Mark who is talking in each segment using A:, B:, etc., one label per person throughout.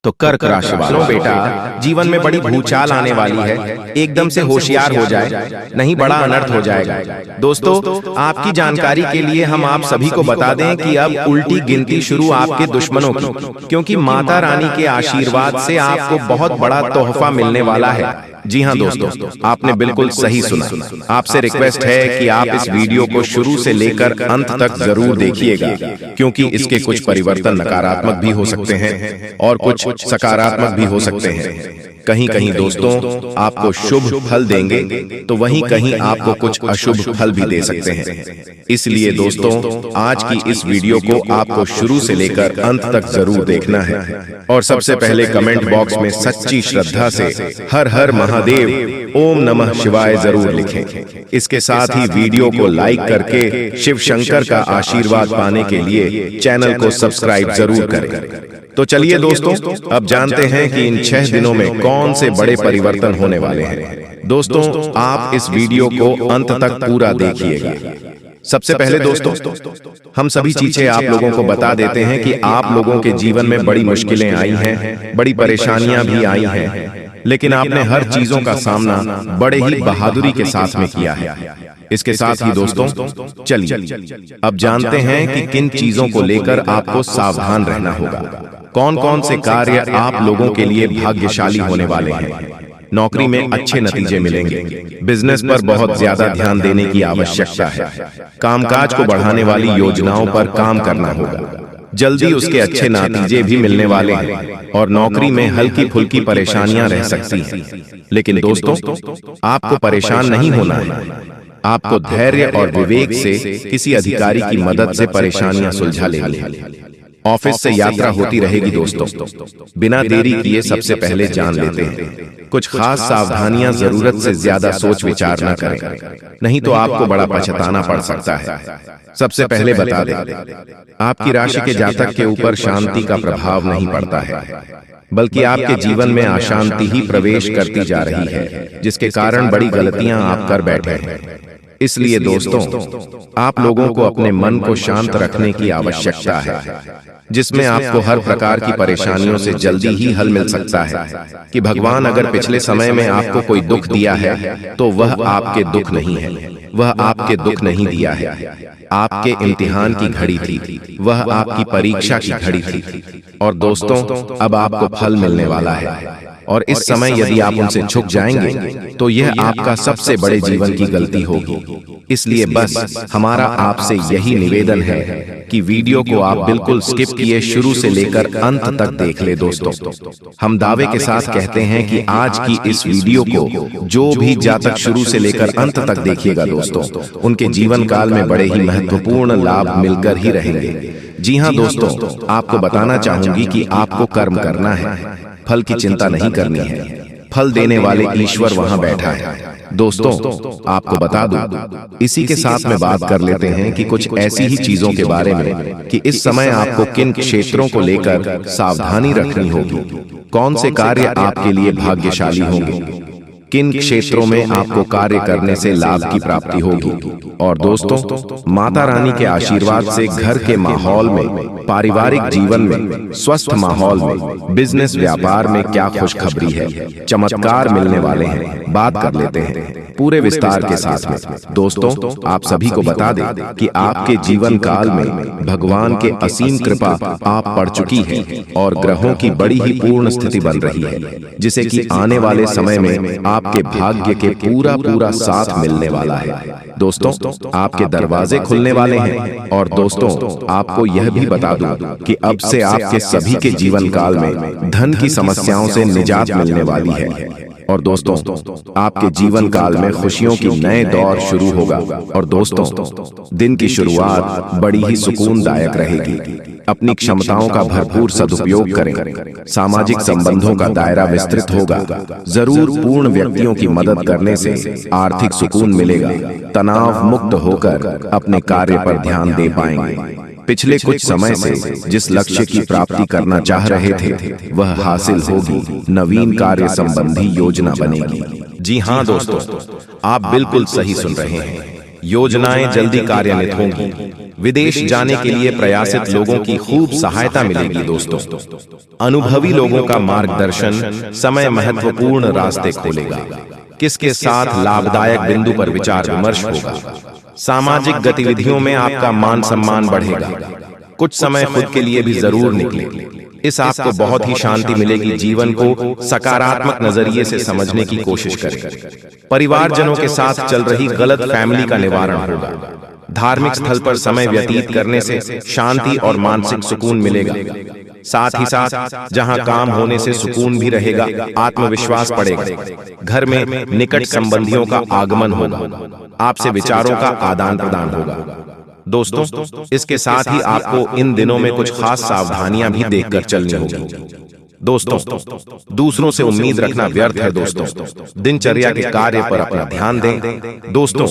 A: तो कर्क राशि वालों, बेटा जीवन में बड़ी भूचाल आने वाली है। एकदम से होशियार हो जाए, नहीं बड़ा अनर्थ हो जाएगा। दोस्तों, आपकी जानकारी के लिए हम आप सभी को बता दें कि अब उल्टी गिनती शुरू आपके दुश्मनों की, क्योंकि माता रानी के आशीर्वाद से आपको बहुत बड़ा तोहफा मिलने वाला है। जी हाँ दोस्तों, आपने बिल्कुल सही सुना। आपसे रिक्वेस्ट है कि आप इस वीडियो को शुरू से लेकर अंत तक जरूर देखिएगा, क्योंकि इसके कुछ परिवर्तन नकारात्मक भी हो सकते हैं और कुछ सकारात्मक भी हो सकते हैं। कहीं कहीं दोस्तों आपको शुभ फल देंगे, तो वहीं कहीं आपको कुछ अशुभ फल भी दे सकते हैं। इसलिए दोस्तों, आज की इस वीडियो को आपको शुरू से लेकर अंत तक जरूर देखना है। और सबसे पहले कमेंट बॉक्स में सच्ची श्रद्धा से हर हर महादेव ओम नमः शिवाय जरूर लिखें। इसके साथ ही वीडियो को लाइक करके शिव शंकर का आशीर्वाद पाने के लिए चैनल को सब्सक्राइब जरूर करें। तो चलिए दोस्तों, अब जानते हैं कि इन 6 दिनों में कौन से बड़े परिवर्तन होने वाले हैं। दोस्तों, आप इस वीडियो को अंत तक पूरा देखिएगा। सबसे पहले दोस्तों, हम सभी चीजें आप लोगों को बता देते हैं कि आप लोगों के जीवन में बड़ी मुश्किलें आई हैं, बड़ी परेशानियां भी आई हैं, लेकिन आपने हर चीजों का सामना बड़े ही बहादुरी के साथ में किया है। इसके साथ ही दोस्तों, चलिए अब जानते हैं कि किन चीजों को लेकर आपको सावधान रहना होगा। कौन कौन से कार्य आप लोगों के लिए भाग्यशाली होने वाले हैं। नौकरी में अच्छे नतीजे मिलेंगे। बिजनेस पर बहुत ज्यादा ध्यान देने की आवश्यकता है। कामकाज को बढ़ाने वाली योजनाओं पर काम करना होगा। जल्दी उसके अच्छे नतीजे भी मिलने वाले हैं। और नौकरी में हल्की फुल्की परेशानियां रह सकती हैं। लेकिन दोस्तों, आपको परेशान नहीं होना है। आपको धैर्य और विवेक से किसी अधिकारी की मदद से परेशानियां सुलझा लेनी है। ऑफिस से यात्रा होती रहेगी दोस्तों। बिना देरी किए सबसे पहले जान लेते हैं। कुछ खास सावधानियां जरूरत से ज्यादा सोच विचार न करें, नहीं तो आपको बड़ा पछताना पड़ सकता है। सबसे पहले बता दें, आपकी राशि के जातक के ऊपर शांति का प्रभाव नहीं पड़ता है, बल्कि आपके जीवन में अशांति ही प्रवेश करती जा रही है, जिसके कारण बड़ी गलतियां आप कर बैठे हैं। इसलिए दोस्तों, आप लोगों को अपने मन को शांत रखने की आवश्यकता है, जिसमें आपको हर प्रकार की परेशानियों से जल्दी ही हल मिल सकता है। कि भगवान अगर पिछले समय में आपको कोई दुख दिया है, तो वह आपके दुख नहीं है, वह आपके दुख नहीं दिया है। आपके इम्तिहान की घड़ी थी, वह आपकी परीक्षा की घड़ी थी। और दोस्तों, अब आपको फल मिलने वाला है। और इस समय यदि आप उनसे झुक जाएंगे, तो यह आपका सबसे बड़े जीवन की गलती होगी। इसलिए बस हमारा आपसे यही निवेदन है कि वीडियो को आप बिल्कुल स्किप किए शुरू से लेकर अंत तक देख ले। दोस्तों, हम दावे के साथ कहते हैं कि आज की इस वीडियो को जो भी जातक शुरू से लेकर अंत तक देखिएगा दोस्तों, उनके जीवन काल में बड़े ही महत्वपूर्ण लाभ मिलकर ही रहेंगे। जी हाँ दोस्तों, आपको बताना चाहूंगी कि आपको कर्म करना है, फल की चिंता नहीं करनी है। फल देने वाले ईश्वर वहां बैठा है। दोस्तों, आपको बता दूं, इसी के साथ में बात कर लेते हैं कि कुछ ऐसी ही चीजों के बारे में कि इस समय आपको किन क्षेत्रों को लेकर सावधानी रखनी होगी, कौन से कार्य आपके लिए भाग्यशाली होंगे, किन क्षेत्रों में आपको कार्य करने से लाभ की प्राप्ति होगी। और दोस्तों, माता रानी के आशीर्वाद से घर के माहौल में, पारिवारिक जीवन में, स्वस्थ माहौल में, बिजनेस व्यापार में क्या खुशखबरी है, चमत्कार मिलने वाले हैं। बात कर लेते हैं पूरे विस्तार के साथ में। दोस्तों, आप सभी को बता दें कि आपके जीवन काल में भगवान के असीम कृपा आप पड़ चुकी है और ग्रहों की बड़ी ही पूर्ण स्थिति बन रही है, जिसे कि आने वाले समय में आपके भाग्य के पूरा साथ मिलने वाला है। दोस्तों, आपके दरवाजे खुलने वाले हैं। और दोस्तों, आपको यह भी बता दूं कि अब से आपके सभी के जीवन काल में धन की समस्याओं से निजात मिलने वाली है। और दोस्तों, आपके जीवन काल में खुशियों की नए दौर शुरू होगा। और दोस्तों, दिन की शुरुआत बड़ी ही सुकूनदायक रहेगी। अपनी क्षमताओं का भरपूर सदुपयोग करें। सामाजिक संबंधों का दायरा विस्तृत होगा। जरूर पूर्ण व्यक्तियों की मदद करने से आर्थिक सुकून मिलेगा। तनाव मुक्त होकर अपने कार्य पर ध्यान दे पाएंगे। पिछले कुछ समय से जिस लक्ष्य की प्राप्ति करना चाह रहे थे, वह हासिल होगी। नवीन कार्य संबंधी योजना बनेगी। जी हाँ दोस्तों, आप बिल्कुल सही सुन रहे हैं। योजनाएं जल्दी कार्यान्वित होंगी। विदेश जाने के लिए प्रयासित लोगों की खूब सहायता मिलेगी दोस्तों। अनुभवी लोगों का मार्गदर्शन समय महत्वपूर्ण रास्ते खोलेगा। किसके साथ लाभदायक बिंदु पर विचार विमर्श होगा। सामाजिक गतिविधियों में आपका मान सम्मान बढ़ेगा। कुछ समय खुद के लिए भी जरूर निकले। इस आपको बहुत ही शांति मिलेगी। जीवन को सकारात्मक नजरिए से समझने की कोशिश करें। परिवारजनों के साथ चल रही गलत फैमिली का निवारण होगा। धार्मिक स्थल पर समय व्यतीत करने से शांति और मानसिक सुकून मिलेगा। साथ ही साथ जहां काम होने से सुकून भी रहेगा, आत्मविश्वास बढ़ेगा। घर में निकट संबंधियों का आगमन होगा। आपसे विचारों का आदान प्रदान होगा। दोस्तों, इसके साथ ही आपको इन दिनों में कुछ खास सावधानियां भी देखकर चलनी होगी। दोस्तों, दूसरों से उम्मीद रखना व्यर्थ है। दोस्तों, दिनचर्या के कार्य पर अपना ध्यान दें। दोस्तों,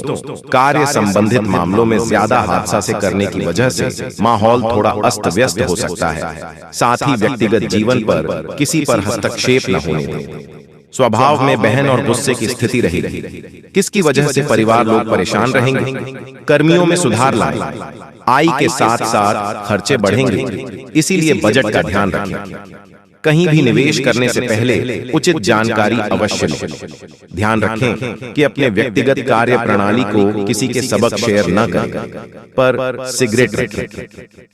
A: कार्य संबंधित मामलों में ज्यादा हादसा से करने की वजह से माहौल थोड़ा अस्त व्यस्त हो सकता है। साथ ही व्यक्तिगत जीवन पर किसी पर हस्तक्षेप न होने दें। स्वभाव में बहन और गुस्से की स्थिति रहेगी। किसकी वजह से परिवार लोग परेशान रहेंगे। कर्मियों में सुधार लाएं। आय के साथ साथ खर्चे बढ़ेंगे, इसीलिए बजट का ध्यान रखें। कहीं भी निवेश करने से पहले उचित जानकारी अवश्य लें। ध्यान रखें कि अपने व्यक्तिगत कार्य प्रणाली को किसी के सबक शेयर न करें। पर सिगरेट रखें।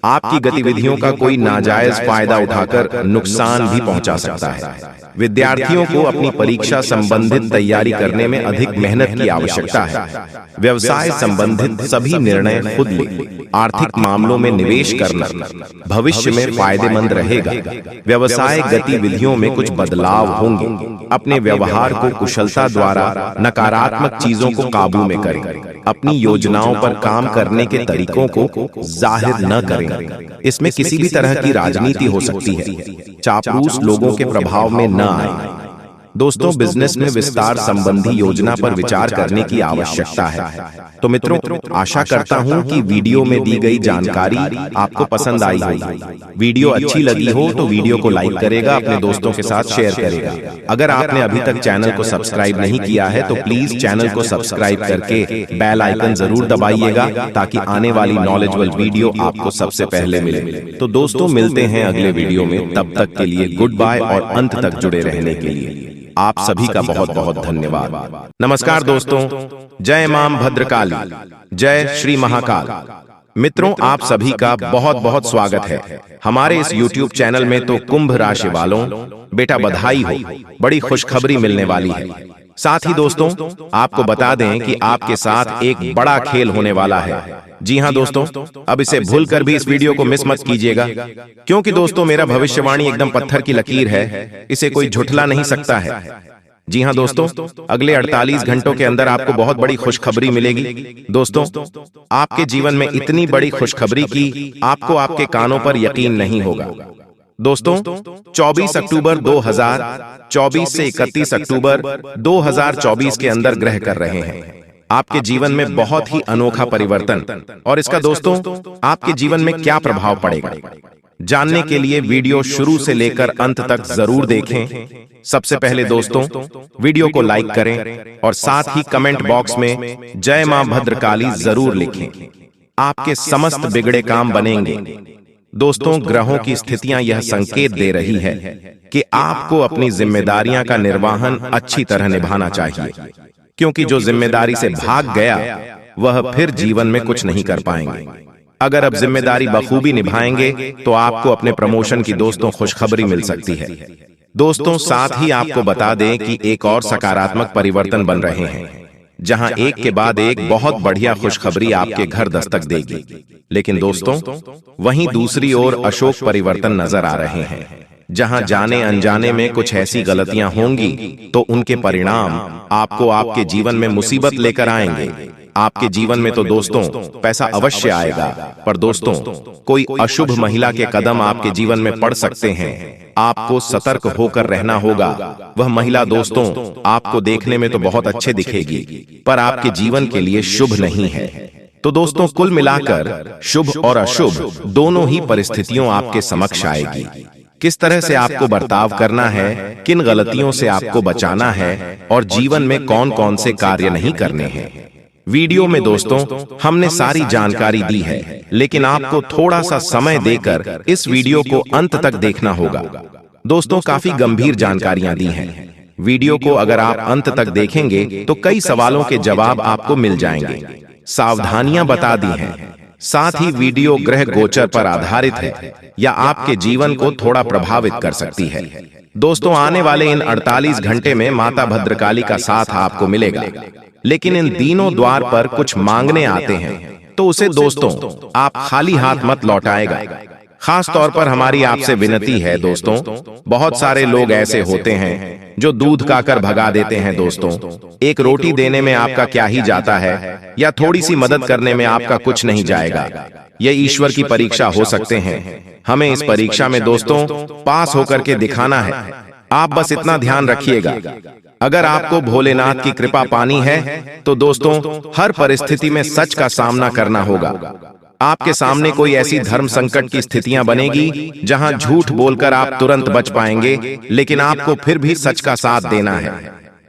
A: आपकी गतिविधियों का कोई नाजायज फायदा उठाकर नुकसान भी पहुंचा सकता है। विद्यार्थियों को अपनी परीक्षा संबंधित तैयारी करने में अधिक मेहनत की आवश्यकता है। व्यवसाय संबंधित सभी निर्णय खुद लें। आर्थिक मामलों में निवेश करना भविष्य में फायदेमंद रहेगा। व्यवसाय गतिविधियों में कुछ बदलाव होंगे। अपने व्यवहार को कुशलता द्वारा नकारात्मक चीजों को काबू में करें। अपनी योजनाओं पर काम करने के तरीकों को जाहिर न करें। इसमें किसी भी तरह की राजनीति हो सकती है। चापलूस लोगों के प्रभाव में न आए। दोस्तों, बिजनेस में विस्तार संबंधी योजना पर विचार करने की आवश्यकता है। तो मित्रों, आशा करता हूं कि वीडियो में दी गई जानकारी आपको पसंद आई होगी। वीडियो अच्छी लगी हो तो वीडियो को लाइक करेगा, अपने दोस्तों के साथ शेयर करेगा। अगर आपने अभी तक चैनल को सब्सक्राइब नहीं किया है तो प्लीज चैनल को सब्सक्राइब करके बेल आइकन जरूर दबाइएगा, ताकि आने वाली नॉलेजेबल वीडियो आपको सबसे पहले मिले। तो दोस्तों, मिलते हैं अगले वीडियो में। तब तक के लिए गुड बाय और अंत तक जुड़े रहने के लिए आप सभी का बहुत बहुत धन्यवाद। नमस्कार दोस्तों, जय मां भद्रकाली, जय श्री महाकाल। मित्रों, आप सभी का बहुत बहुत स्वागत है हमारे इस YouTube चैनल में। तो कुंभ राशि वालों, बेटा बधाई हो, बड़ी खुशखबरी मिलने वाली है। साथ ही दोस्तों, आपको बता दें कि आपके साथ एक बड़ा खेल होने वाला है। जी हां दोस्तों, अब इसे भूलकर भी इस वीडियो को मिस मत कीजिएगा, क्योंकि दोस्तों मेरा भविष्यवाणी एकदम पत्थर की लकीर है, इसे कोई झुठला नहीं सकता है। जी हां दोस्तों, अगले 48 घंटों के अंदर आपको बहुत बड़ी खुशखबरी मिलेगी। दोस्तों, आपके जीवन में इतनी बड़ी खुशखबरी की आपको आपके कानों पर यकीन नहीं होगा। दोस्तों, 24 अक्टूबर 2024 से 31 अक्टूबर 2024 के अंदर ग्रह कर रहे हैं आपके जीवन में बहुत ही अनोखा परिवर्तन। और इसका दोस्तों आपके जीवन में क्या प्रभाव पड़ेगा, जानने के लिए वीडियो शुरू से लेकर अंत तक जरूर देखें। सबसे पहले दोस्तों, वीडियो को लाइक करें और साथ ही कमेंट बॉक्स में जय मां भद्रकाली जरूर लिखें। आपके समस्त बिगड़े काम बनेंगे। दोस्तों, ग्रहों की स्थितियां यह संकेत दे रही है कि आपको अपनी जिम्मेदारियां का निर्वहन अच्छी तरह निभाना चाहिए, क्योंकि जो जिम्मेदारी से भाग गया वह फिर जीवन में कुछ नहीं कर पाएंगे। अगर अब जिम्मेदारी बखूबी निभाएंगे तो आपको अपने प्रमोशन की दोस्तों खुशखबरी मिल सकती है। दोस्तों, साथ ही आपको बता दें कि एक और सकारात्मक परिवर्तन बन रहे हैं, जहां एक के बाद एक बहुत बढ़िया खुशखबरी आपके घर दस्तक देगी। लेकिन दोस्तों, वहीं दूसरी ओर अशोक परिवर्तन नजर आ रहे हैं, जहां जाने अनजाने में कुछ ऐसी गलतियां होंगी तो उनके परिणाम आपको आपके जीवन में मुसीबत लेकर आएंगे। आपके जीवन में तो दोस्तों पैसा अवश्य आएगा, पर दोस्तों कोई अशुभ महिला के कदम आपके जीवन में पड़ सकते हैं। आपको सतर्क होकर रहना होगा। वह महिला दोस्तों आपको देखने में तो बहुत अच्छे दिखेगी, पर आपके जीवन के लिए शुभ नहीं है। तो दोस्तों, कुल मिलाकर शुभ और अशुभ दोनों ही परिस्थितियों आपके समक्ष आएगी। किस तरह से आपको बर्ताव करना है, किन गलतियों से आपको बचाना है और जीवन में कौन कौन से कार्य नहीं करने हैं, वीडियो में दोस्तों हमने सारी जानकारी दी है, लेकिन आपको थोड़ा सा समय देकर इस वीडियो को अंत तक देखना होगा। दोस्तों काफी गंभीर जानकारियां दी हैं। वीडियो को अगर आप अंत तक देखेंगे तो कई सवालों के जवाब आपको मिल जाएंगे। सावधानियां बता दी हैं। साथ ही वीडियो ग्रह गोचर पर आधारित है या आपके जीवन को थोड़ा प्रभावित कर सकती है। दोस्तों आने वाले इन 48 घंटे में माता भद्रकाली का साथ आपको मिलेगा, लेकिन इन तीनों द्वार पर कुछ मांगने आते हैं तो उसे दोस्तों आप खाली हाथ मत लौटाएगा। खास तौर पर हमारी आपसे विनती है दोस्तों, बहुत सारे लोग ऐसे होते हैं जो दूध खाकर भगा देते हैं। दोस्तों एक रोटी देने में आपका क्या ही जाता है, या थोड़ी सी मदद करने में आपका कुछ नहीं जाएगा। ये ईश्वर की परीक्षा हो सकते हैं। हमें इस परीक्षा में दोस्तों पास होकर के दिखाना है। आप बस इतना ध्यान रखिएगा, अगर आपको भोलेनाथ की कृपा पानी है तो दोस्तों हर परिस्थिति में सच का सामना करना होगा। आपके सामने कोई ऐसी धर्म संकट की स्थितियां बनेगी जहां झूठ बोलकर आप तुरंत बच पाएंगे, लेकिन आपको फिर भी सच का साथ देना है।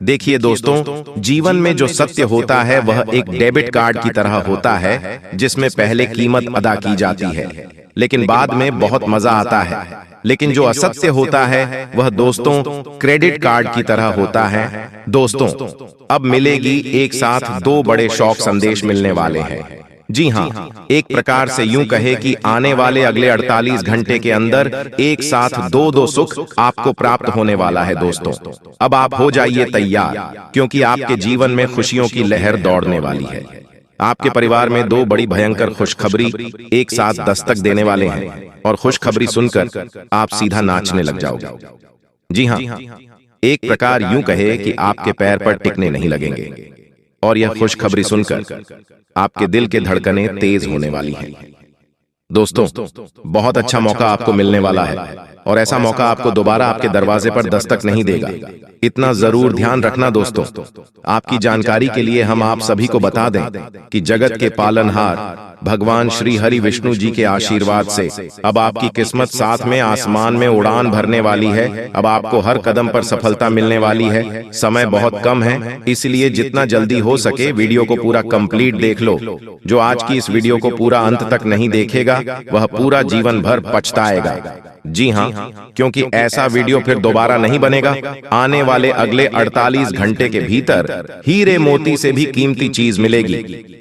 A: देखिए दोस्तों, जीवन में जो सत्य होता है वह एक डेबिट कार्ड की तरह होता है, जिसमें पहले कीमत अदा की जाती है लेकिन बाद में बहुत मजा आता है। लेकिन जो असत्य होता है वह दोस्तों क्रेडिट कार्ड की तरह होता है। दोस्तों अब मिलेगी एक साथ दो बड़े शौक संदेश मिलने वाले हैं। जी हाँ, एक प्रकार से यूं कहे कि आने वाले अगले 48 घंटे के अंदर एक साथ दो सुख आपको प्राप्त होने वाला है। दोस्तों अब आप हो जाइए तैयार, क्योंकि आपके जीवन में खुशियों की लहर दौड़ने वाली है। आपके परिवार में दो बड़ी भयंकर खुशखबरी एक साथ दस्तक देने वाले हैं, और खुशखबरी सुनकर आप सीधा नाचने लग जाओगे। जी हाँ, एक प्रकार यूं कहे कि आपके पैर पर टिकने नहीं लगेंगे, और यह खुशखबरी सुनकर आपके दिल के धड़कनें तेज होने वाली हैं। दोस्तों बहुत अच्छा मौका आपको मिलने वाला है, और ऐसा मौका आपको दोबारा आपके दरवाजे पर दस्तक नहीं देगा। इतना जरूर ध्यान रखना दोस्तों। आपकी जानकारी के लिए हम आप सभी को बता दें कि जगत के पालनहार भगवान श्री हरि विष्णु जी के आशीर्वाद से अब आपकी किस्मत साथ में आसमान में उड़ान भरने वाली है। अब आपको हर कदम पर सफलता मिलने वाली है। समय बहुत कम है, इसलिए जितना जल्दी हो सके वीडियो को पूरा कंप्लीट देख लो। जो आज की इस वीडियो को पूरा अंत तक नहीं देखेगा वह पूरा जीवन भर पछताएगा। जी हाँ, क्योंकि ऐसा वीडियो फिर दोबारा नहीं बनेगा। आने वाले अगले 48 घंटे के भीतर हीरे मोती से भी कीमती चीज मिलेगी,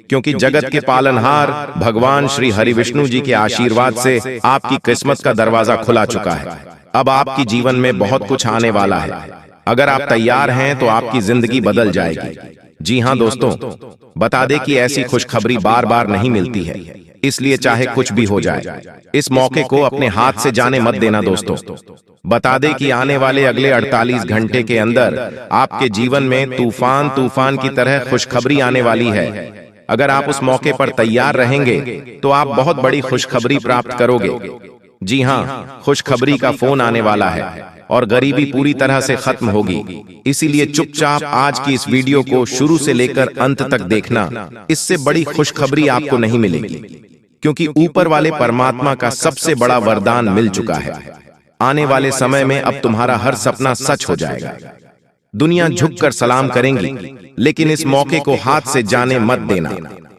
A: क्योंकि जगत के पालनहार भगवान श्री हरि विष्णु जी के आशीर्वाद से आपकी किस्मत का दरवाजा खुला चुका है। अब आपकी जीवन में बहुत कुछ आने वाला है। अगर आप तैयार हैं तो आपकी जिंदगी बदल जाएगी। जी हाँ दोस्तों, बता दें कि ऐसी खुशखबरी बार बार नहीं मिलती है, इसलिए चाहे कुछ भी हो जाए इस मौके को अपने हाथ से जाने मत देना। दोस्तों बता दें कि आने वाले अगले 48 घंटे के अंदर आपके जीवन में तूफान की तरह खुशखबरी आने वाली है। अगर आप उस मौके पर तैयार रहेंगे तो आप बहुत बड़ी खुशखबरी प्राप्त करोगे। जी हाँ, खुशखबरी का फोन आने वाला है और गरीबी पूरी तरह से खत्म होगी। इसीलिए चुपचाप आज की इस वीडियो को शुरू से लेकर अंत तक देखना। इससे बड़ी खुशखबरी आपको नहीं मिलेगी, क्योंकि ऊपर वाले परमात्मा का सबसे बड़ा वरदान मिल चुका है। आने वाले समय में अब तुम्हारा हर सपना सच हो जाएगा। दुनिया झुककर सलाम करेंगी, लेकिन इस मौके को हाथ से जाने मत देना।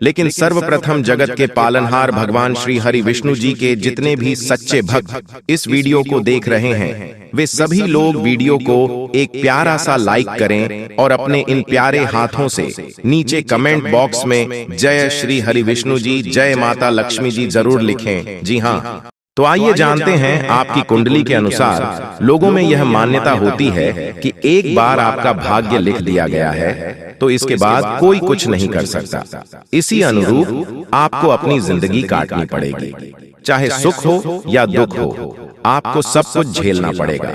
A: लेकिन सर्वप्रथम जगत के पालनहार भगवान श्री हरि विष्णु जी के जितने भी सच्चे भक्त इस वीडियो को देख रहे हैं, वे सभी लोग वीडियो को एक प्यारा सा लाइक करें और अपने इन प्यारे हाथों से नीचे कमेंट बॉक्स में जय श्री हरि विष्णु जी, जय माता लक्ष्मी जी जरूर लिखें। जी हाँ, तो आइए जानते हैं। आपकी कुंडली के अनुसार लोगों में यह मान्यता होती है कि एक बार आपका भाग्य लिख दिया गया है तो इसके बाद कोई कुछ नहीं कर सकता। इसी अनुरूप आपको अपनी जिंदगी काटनी पड़ेगी, चाहे सुख हो या दुख हो, आपको सब कुछ झेलना पड़ेगा।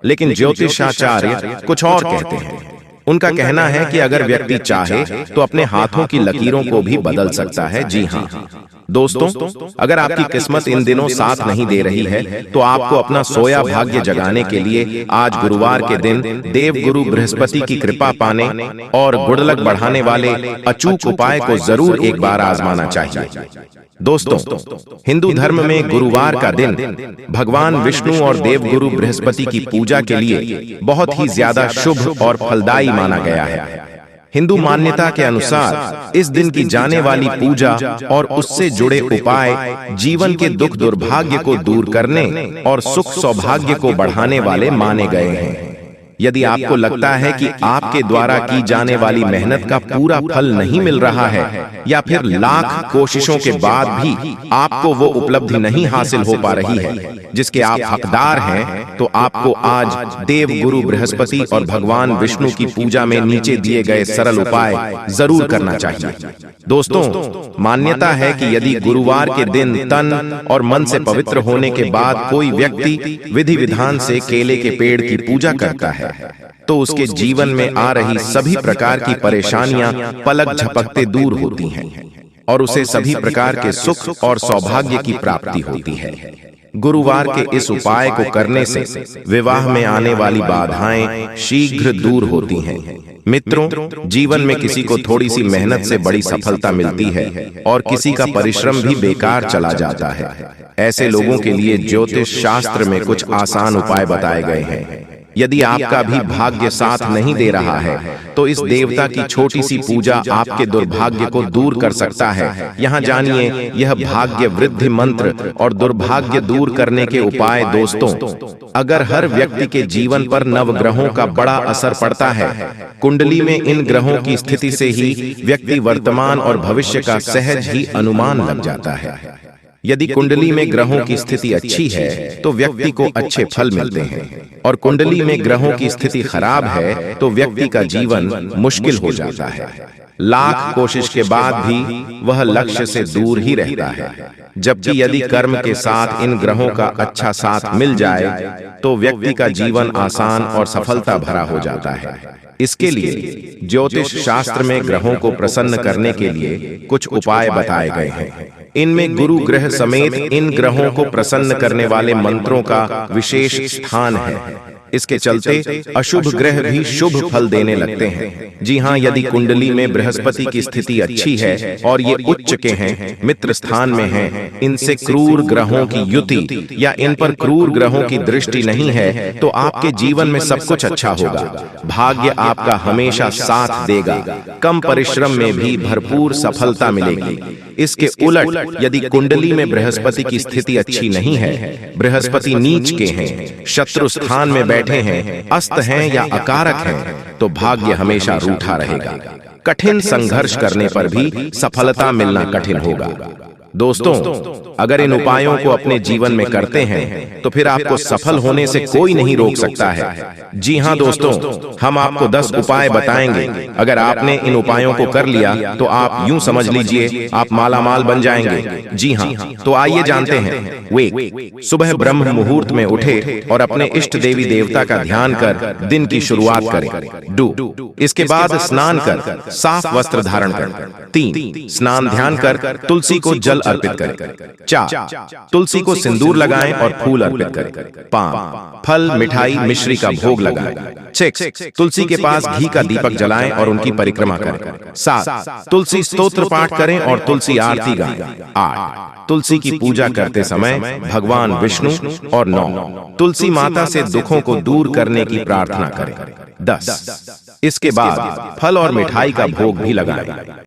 A: लेकिन ज्योतिषाचार्य कुछ और कहते हैं। उनका कहना है कि अगर व्यक्ति चाहे तो अपने हाथों की लकीरों को भी बदल सकता है। जी हाँ दोस्तों, अगर आपकी किस्मत इन दिनों साथ नहीं दे रही है तो आपको अपना सोया भाग्य जगाने के लिए आज गुरुवार के दिन देव गुरु बृहस्पति की कृपा पाने और गुडलक बढ़ाने वाले अचूक उपाय को जरूर एक बार आजमाना चाहिए। दोस्तों, हिंदू धर्म में गुरुवार का दिन भगवान विष्णु और देवगुरु बृहस्पति की पूजा के लिए बहुत ही ज्यादा शुभ और फलदायी माना गया है। हिंदू मान्यता के अनुसार इस दिन की जाने वाली पूजा और उससे जुड़े उपाय जीवन के दुख दुर्भाग्य को दूर करने और सुख सौभाग्य को बढ़ाने वाले माने गए हैं। यदि आपको लगता है कि आपके द्वारा की जाने वाली मेहनत का पूरा फल नहीं मिल रहा है या फिर लाख कोशिशों के बाद भी आपको वो उपलब्धि नहीं हासिल हो पा रही है जिसके आप हकदार हैं, तो आपको आज देव गुरु बृहस्पति और भगवान विष्णु की पूजा में नीचे दिए गए सरल उपाय जरूर करना चाहिए। दोस्तों, मान्यता है कि यदि गुरुवार के दिन तन और मन से पवित्र होने के बाद कोई व्यक्ति विधि विधान से केले के पेड़ की पूजा करता है तो उसके जीवन में आ रही सभी प्रकार की परेशानियां पलक झपकते दूर होती हैं और उसे सभी प्रकार के सुख और सौभाग्य की प्राप्ति होती है। गुरुवार के इस उपाय को करने से विवाह में आने वाली बाधाएं शीघ्र दूर होती हैं। मित्रों, जीवन में किसी को थोड़ी सी मेहनत से बड़ी सफलता मिलती है और किसी का परिश्रम भी बेकार चला जाता है। ऐसे लोगों के लिए ज्योतिष शास्त्र में कुछ आसान उपाय बताए गए हैं। यदि आपका भी भाग्य साथ नहीं दे रहा है तो इस देवता की छोटी सी पूजा आपके दुर्भाग्य को दूर कर सकता है। यहाँ जानिए यह भाग्य वृद्धि मंत्र और दुर्भाग्य दूर करने के उपाय। दोस्तों, अगर हर व्यक्ति के जीवन पर नवग्रहों का बड़ा असर पड़ता है, कुंडली में इन ग्रहों की स्थिति से ही व्यक्ति वर्तमान और भविष्य का सहज ही अनुमान लग जाता है। यदि कुंडली में ग्रहों की स्थिति अच्छी है तो व्यक्ति को अच्छे फल मिलते हैं और कुंडली में ग्रहों की स्थिति खराब है तो व्यक्ति का जीवन मुश्किल हो जाता है। लाख कोशिश के बाद भी वह लक्ष्य से दूर ही रहता है। जबकि यदि कर्म के साथ इन ग्रहों का अच्छा साथ मिल जाए तो व्यक्ति का जीवन आसान और सफलता भरा हो जाता है। इसके लिए ज्योतिष शास्त्र में ग्रहों को प्रसन्न करने के लिए कुछ उपाय बताए गए हैं। इनमें गुरु ग्रह समेत इन ग्रहों को प्रसन्न करने वाले मंत्रों का विशेष स्थान है। इसके चलते अशुभ ग्रह भी शुभ फल देने लगते हैं। जी हाँ, यदि कुंडली में बृहस्पति की स्थिति अच्छी है और ये उच्च के हैं, मित्र स्थान में हैं, इनसे क्रूर ग्रहों की युति या इन पर क्रूर ग्रहों की दृष्टि नहीं है तो आपके जीवन में सब कुछ अच्छा होगा। भाग्य आपका हमेशा साथ देगा, कम परिश्रम में भी भरपूर सफलता मिलेगी। इसके उलट यदि कुंडली में बृहस्पति की स्थिति अच्छी नहीं है, बृहस्पति नीच के हैं, शत्रु स्थान में बैठे हैं, अस्त हैं या अकारक हैं, तो भाग्य हमेशा रूठा रहेगा। कठिन संघर्ष करने पर भी सफलता मिलना कठिन होगा। दोस्तों, अगर इन उपायों को अपने जीवन में करते हैं तो फिर आपको सफल होने से कोई नहीं रोक सकता है। जी हाँ दोस्तों, हम आपको 10 उपाय बताएंगे। अगर आपने इन उपायों को कर लिया तो आप यूं समझ लीजिए आप मालामाल बन जाएंगे। जी हाँ, तो आइए जानते हैं। वे सुबह ब्रह्म मुहूर्त में उठे और अपने इष्ट देवी देवता का ध्यान कर दिन की शुरुआत करें। डू इसके बाद स्नान कर साफ वस्त्र धारण करें। 3 स्नान ध्यान कर तुलसी को जल अर्पित करें। 4 तुलसी को सिंदूर लगाएं और फूल अर्पित करें। 5 फल मिठाई मिश्री का भोग लगाएं। 6 तुलसी के पास घी का दीपक जलाएं और उनकी परिक्रमा करें। 7 तुलसी स्तोत्र पाठ करें और तुलसी आरती गाएं। 8 तुलसी की पूजा करते समय भगवान विष्णु और 9 तुलसी माता से दुखों को दूर करने की प्रार्थना करें। 10 इसके बाद फल और मिठाई का भोग भी लगाएं।